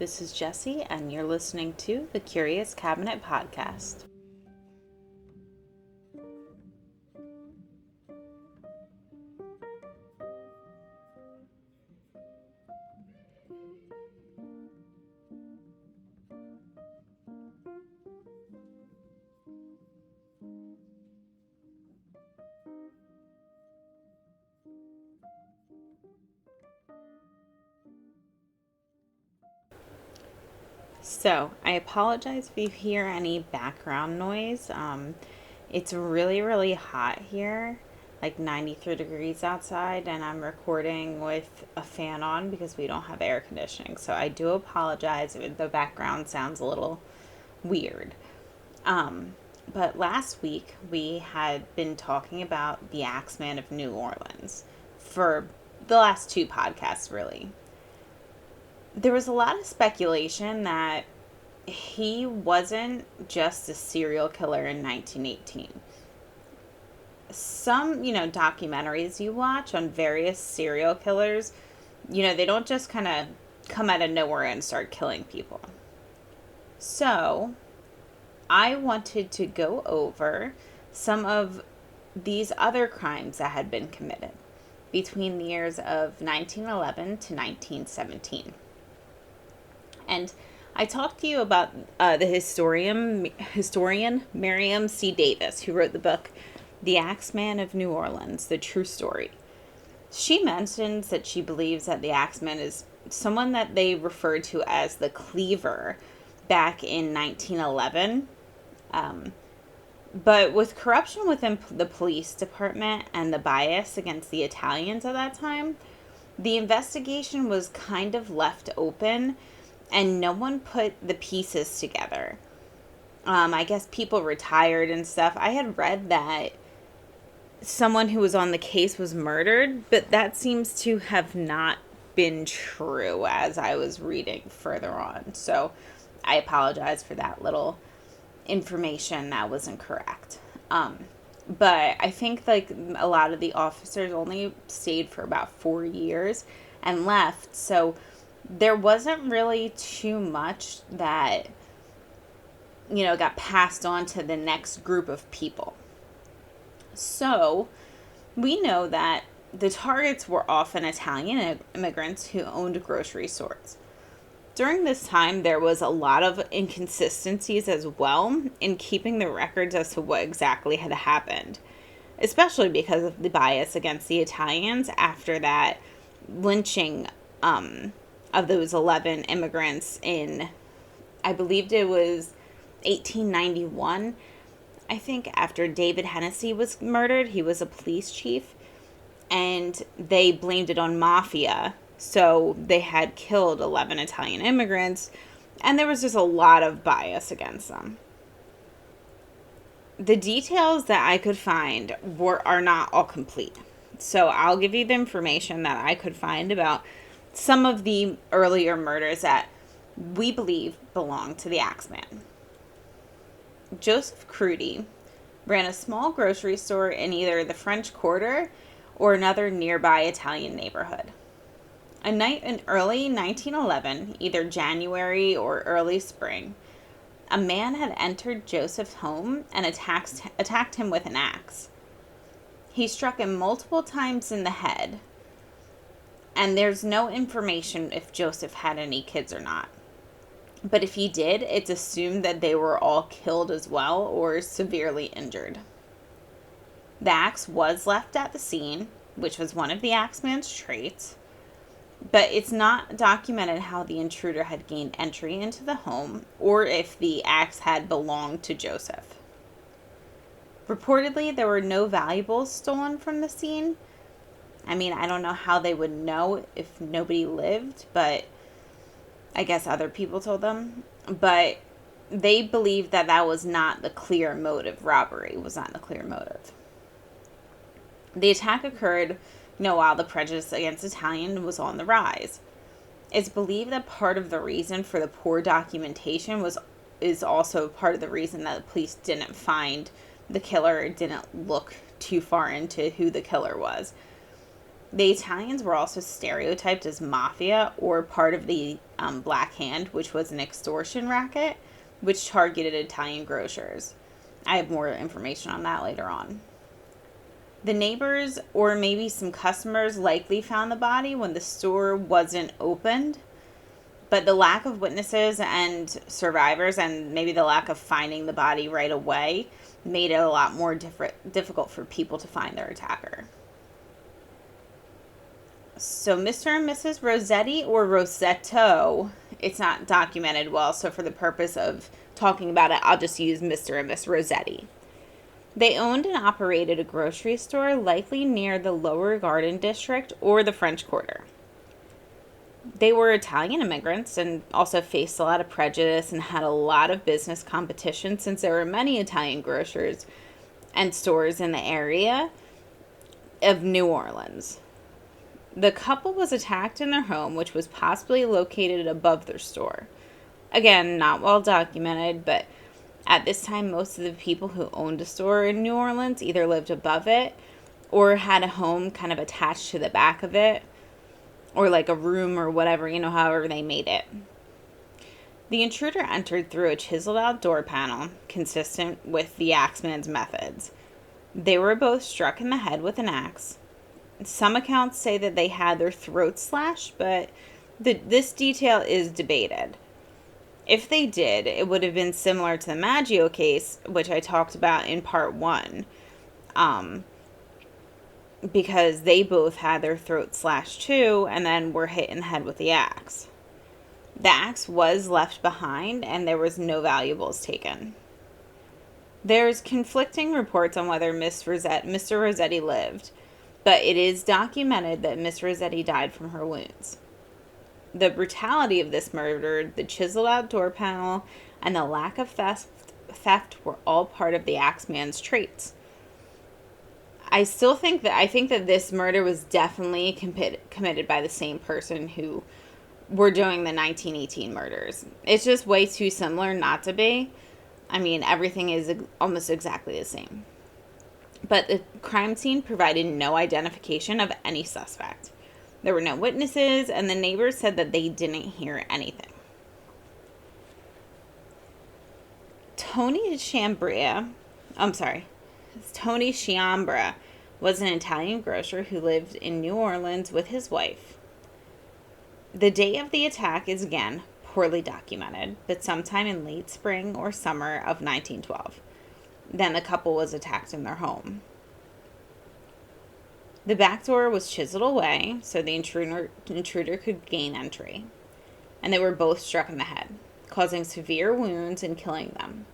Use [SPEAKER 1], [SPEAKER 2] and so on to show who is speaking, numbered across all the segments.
[SPEAKER 1] This is Jessie, and you're listening to the Curious Cabinet Podcast. So, I apologize if you hear any background noise. It's really, really hot here, like 93 degrees outside, and I'm recording with a fan on because we don't have air conditioning. So, I do apologize if the background sounds a little weird. But last week we had been talking about the Axman of New Orleans for the last two podcasts, really. There was a lot of speculation that he wasn't just a serial killer in 1918. Some, documentaries you watch on various serial killers, they don't just kind of come out of nowhere and start killing people. So, I wanted to go over some of these other crimes that had been committed between the years of 1911 to 1917. And I talked to you about the historian Miriam C. Davis, who wrote the book, The Axman of New Orleans, The True Story. She mentions that she believes that the Axeman is someone that they referred to as the Cleaver back in 1911. But with corruption within the police department and the bias against the Italians at that time, the investigation was kind of left open and no one put the pieces together. I guess people retired and stuff. I had read that someone who was on the case was murdered, but that seems to have not been true as I was reading further on. So I apologize for that little information that was incorrect. But I think a lot of the officers only stayed for about 4 years and left. So there wasn't really too much that, got passed on to the next group of people. So we know that the targets were often Italian immigrants who owned grocery stores. During this time, there was a lot of inconsistencies as well in keeping the records as to what exactly had happened, especially because of the bias against the Italians after that lynching of those 11 immigrants in, I believed it was 1891. I think after David Hennessy was murdered, he was a police chief, and they blamed it on mafia. So they had killed 11 Italian immigrants, and there was just a lot of bias against them. The details that I could find are not all complete. So I'll give you the information that I could find about some of the earlier murders that we believe belong to the Axeman. Joseph Crudy ran a small grocery store in either the French Quarter or another nearby Italian neighborhood. A night in early 1911, either January or early spring, a man had entered Joseph's home and attacked him with an axe. He struck him multiple times in the head, and there's no information if Joseph had any kids or not. But if he did, it's assumed that they were all killed as well or severely injured. The axe was left at the scene, which was one of the Axeman's traits, but it's not documented how the intruder had gained entry into the home or if the axe had belonged to Joseph. Reportedly, there were no valuables stolen from the scene. I mean, I don't know how they would know if nobody lived, but I guess other people told them. But they believed that that was not the clear motive. Robbery was not the clear motive. The attack occurred, while the prejudice against Italian was on the rise. It's believed that part of the reason for the poor documentation is also part of the reason that the police didn't find the killer, didn't look too far into who the killer was. The Italians were also stereotyped as mafia or part of the Black Hand, which was an extortion racket which targeted Italian grocers. I have more information on that later on. The neighbors or maybe some customers likely found the body when the store wasn't opened, but the lack of witnesses and survivors and maybe the lack of finding the body right away made it a lot more difficult for people to find their attacker. So Mr. and Mrs. Rossetti, or Rosetto, it's not documented well, so for the purpose of talking about it, I'll just use Mr. and Miss Rossetti. They owned and operated a grocery store likely near the Lower Garden District or the French Quarter. They were Italian immigrants and also faced a lot of prejudice and had a lot of business competition since there were many Italian grocers and stores in the area of New Orleans. The couple was attacked in their home, which was possibly located above their store. Again, not well documented, but at this time, most of the people who owned a store in New Orleans either lived above it or had a home kind of attached to the back of it, or like a room or whatever, however they made it. The intruder entered through a chiseled out door panel, consistent with the Axeman's methods. They were both struck in the head with an axe. Some accounts say that they had their throats slashed, but this detail is debated. If they did, it would have been similar to the Maggio case, which I talked about in part 1, because they both had their throats slashed too, and then were hit in the head with the axe. The axe was left behind, and there was no valuables taken. There's conflicting reports on whether Mr. Rossetti lived, but it is documented that Miss Rossetti died from her wounds. The brutality of this murder, the chiseled out door panel, and the lack of theft were all part of the Axeman's traits. I think that this murder was definitely committed by the same person who were doing the 1918 murders. It's just way too similar not to be. I mean, everything is almost exactly the same. But the crime scene provided no identification of any suspect. There were no witnesses, and the neighbors said that they didn't hear anything. Tony Sciambra was an Italian grocer who lived in New Orleans with his wife. The date of the attack is again poorly documented, but sometime in late spring or summer of 1912. Then the couple was attacked in their home. The back door was chiseled away so the intruder could gain entry, and they were both struck in the head, causing severe wounds and killing them.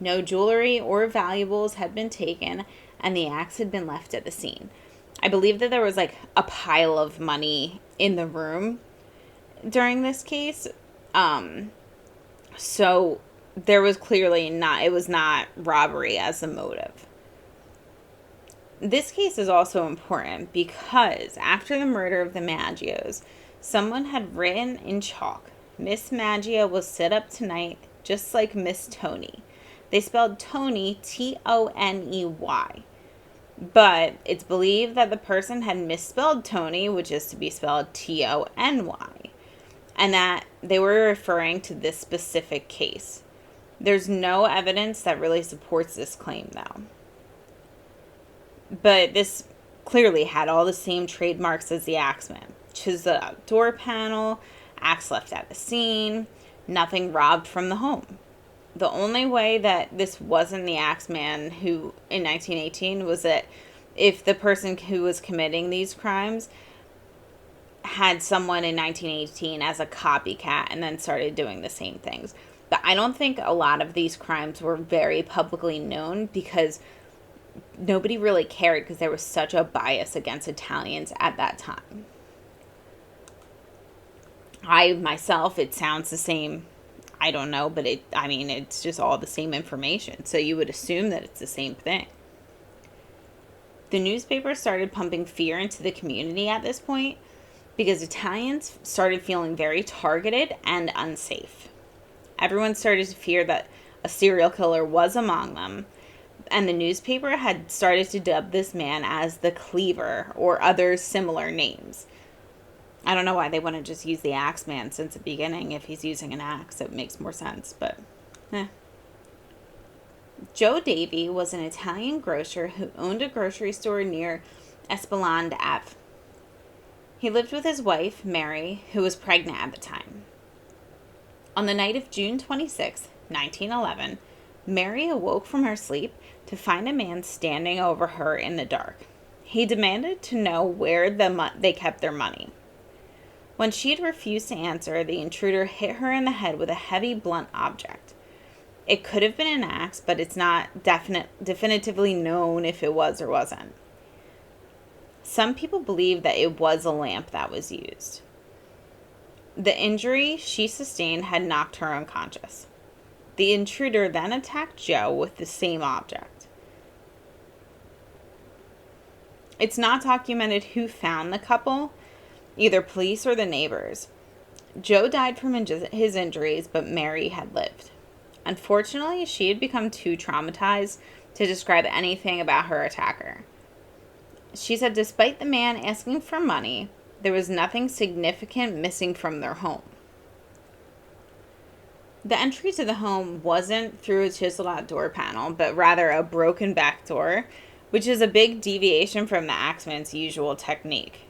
[SPEAKER 1] No jewelry or valuables had been taken, and the axe had been left at the scene. I believe that there was like a pile of money in the room during this case, so there was clearly it was not robbery as the motive. This case is also important because after the murder of the Maggios, someone had written in chalk, "Miss Maggio will sit up tonight just like Miss Tony." They spelled Tony Toney, but it's believed that the person had misspelled Tony, which is to be spelled Tony, and that they were referring to this specific case. There's no evidence that really supports this claim, though. But this clearly had all the same trademarks as the Axeman. Chiseled out door panel, axe left at the scene, nothing robbed from the home. The only way that this wasn't the Axeman who, in 1918, was that if the person who was committing these crimes had someone in 1918 as a copycat and then started doing the same things. But I don't think a lot of these crimes were very publicly known because nobody really cared because there was such a bias against Italians at that time. It sounds the same. I don't know, but it's just all the same information. So you would assume that it's the same thing. The newspaper started pumping fear into the community at this point because Italians started feeling very targeted and unsafe. Everyone started to fear that a serial killer was among them, And the newspaper had started to dub this man as the Cleaver or other similar names. I don't know why they wouldn't just use the Axeman since the beginning. If he's using an axe, it makes more sense, but Joe Davy was an Italian grocer who owned a grocery store near Esplanade Ave. He lived with his wife, Mary, who was pregnant at the time. On the night of June 26, 1911, Mary awoke from her sleep to find a man standing over her in the dark. He demanded to know where they kept their money. When she had refused to answer, the intruder hit her in the head with a heavy, blunt object. It could have been an axe, but it's not definitively known if it was or wasn't. Some people believe that it was a lamp that was used. The injury she sustained had knocked her unconscious. The intruder then attacked Joe with the same object. It's not documented who found the couple, either police or the neighbors. Joe died from his injuries, but Mary had lived. Unfortunately, she had become too traumatized to describe anything about her attacker. She said despite the man asking for money, there was nothing significant missing from their home. The entry to the home wasn't through a chiseled out door panel, but rather a broken back door, which is a big deviation from the Axeman's usual technique.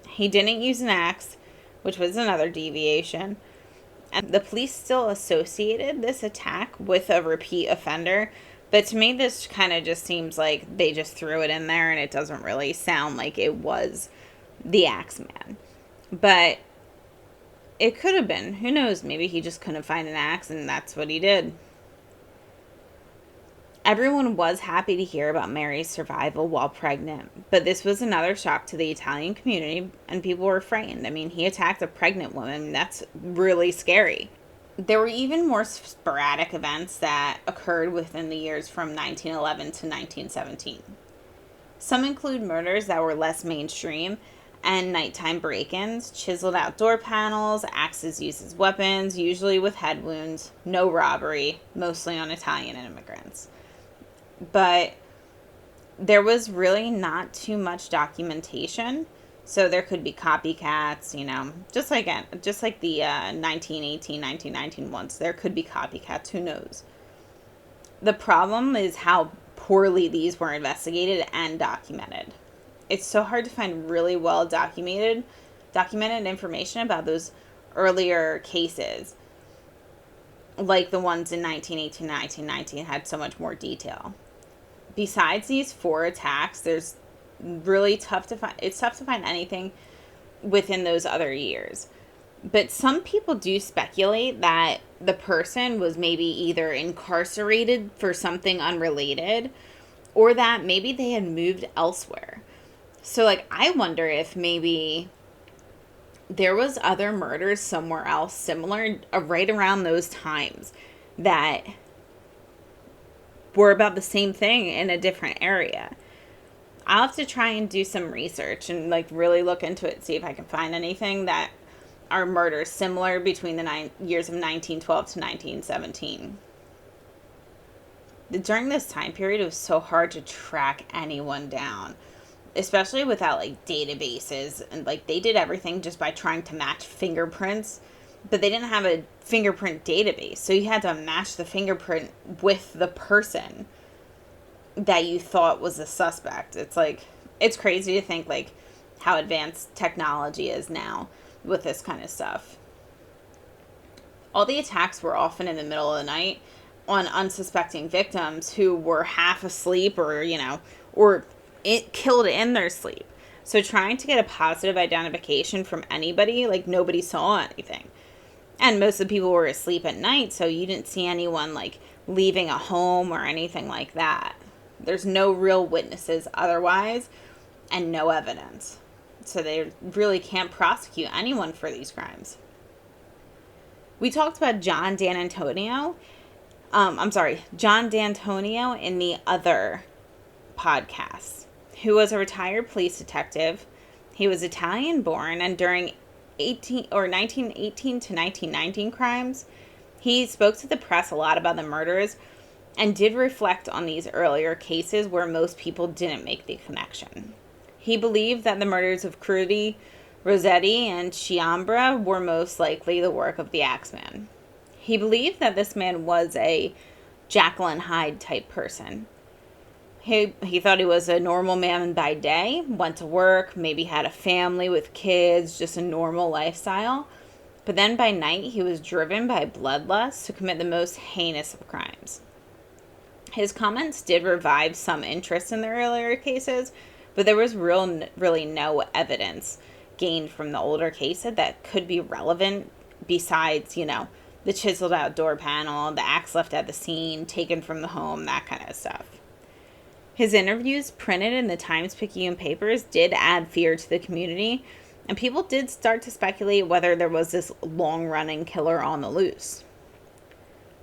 [SPEAKER 1] He didn't use an axe, which was another deviation, and the police still associated this attack with a repeat offender, but to me this kind of just seems like they just threw it in there and it doesn't really sound like it was the Axeman. But it could have been. Who knows? Maybe he just couldn't find an axe and that's what he did. Everyone was happy to hear about Mary's survival while pregnant, but this was another shock to the Italian community and people were frightened. I mean, he attacked a pregnant woman. That's really scary. There were even more sporadic events that occurred within the years from 1911 to 1917. Some include murders that were less mainstream and nighttime break-ins, chiseled out door panels, axes used as weapons, usually with head wounds, no robbery, mostly on Italian immigrants. But there was really not too much documentation, so there could be copycats, just like the 1918, 1919 ones. There could be copycats, who knows? The problem is how poorly these were investigated and documented. It's so hard to find really well documented information about those earlier cases, like the ones in 1918 and 1919 had so much more detail. Besides these 4 attacks, it's tough to find anything within those other years. But some people do speculate that the person was maybe either incarcerated for something unrelated or that maybe they had moved elsewhere. So, I wonder if maybe there was other murders somewhere else similar right around those times that were about the same thing in a different area. I'll have to try and do some research and really look into it, see if I can find anything that are murders similar between the years of 1912 to 1917. During this time period, it was so hard to track anyone down, especially without databases, and they did everything just by trying to match fingerprints, but they didn't have a fingerprint database, so you had to match the fingerprint with the person that you thought was the suspect. It's crazy to think how advanced technology is now with this kind of stuff. All the attacks were often in the middle of the night on unsuspecting victims who were half asleep or killed in their sleep. So trying to get a positive identification from anybody, nobody saw anything. And most of the people were asleep at night, so you didn't see anyone leaving a home or anything like that. There's no real witnesses otherwise and no evidence. So they really can't prosecute anyone for these crimes. We talked about John D'Antonio in the other podcast, who was a retired police detective. He was Italian born, and during 1918 to 1919 crimes, he spoke to the press a lot about the murders and did reflect on these earlier cases where most people didn't make the connection. He believed that the murders of Crudi, Rossetti, and Chiambra were most likely the work of the Axeman. He believed that this man was a Jekyll and Hyde type person. He thought he was a normal man by day, went to work, maybe had a family with kids, just a normal lifestyle. But then by night, he was driven by bloodlust to commit the most heinous of crimes. His comments did revive some interest in the earlier cases, but there was really no evidence gained from the older cases that could be relevant besides, the chiseled out door panel, the axe left at the scene, taken from the home, that kind of stuff. His interviews printed in the Times-Picayune papers did add fear to the community, and people did start to speculate whether there was this long-running killer on the loose.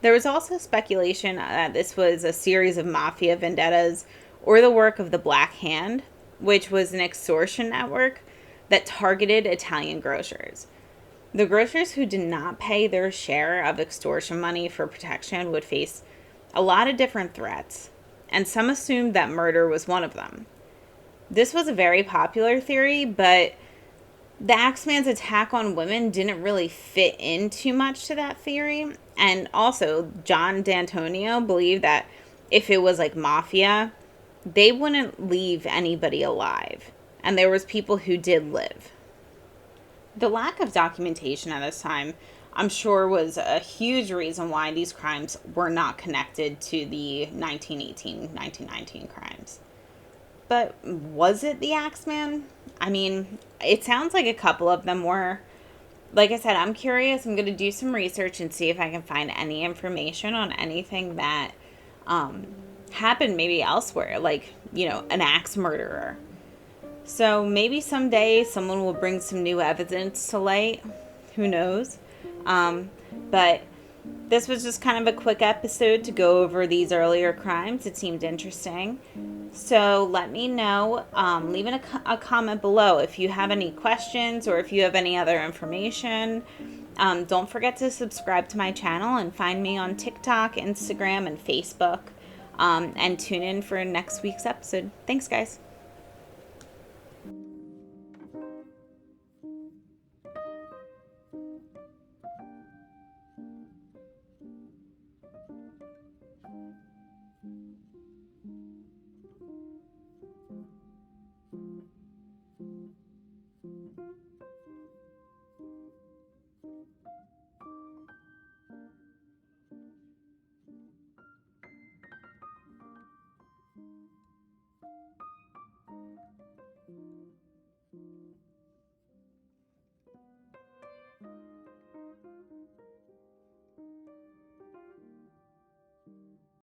[SPEAKER 1] There was also speculation that this was a series of mafia vendettas or the work of the Black Hand, which was an extortion network that targeted Italian grocers. The grocers who did not pay their share of extortion money for protection would face a lot of different threats, and some assumed that murder was one of them. This was a very popular theory, but the Axeman's attack on women didn't really fit in too much to that theory. And also, John D'Antonio believed that if it was like mafia, they wouldn't leave anybody alive. And there was people who did live. The lack of documentation at this time, I'm sure, was a huge reason why these crimes were not connected to the 1918-1919 crimes. But was it the Axeman? I mean, it sounds like a couple of them were. Like I said, I'm curious. I'm going to do some research and see if I can find any information on anything that happened maybe elsewhere, like, an axe murderer. So maybe someday someone will bring some new evidence to light. Who knows? But this was just kind of a quick episode to go over these earlier crimes. It seemed interesting. So let me know. Leave a comment below if you have any questions or if you have any other information. Don't forget to subscribe to my channel and find me on TikTok, Instagram, and Facebook. And tune in for next week's episode. Thanks, guys.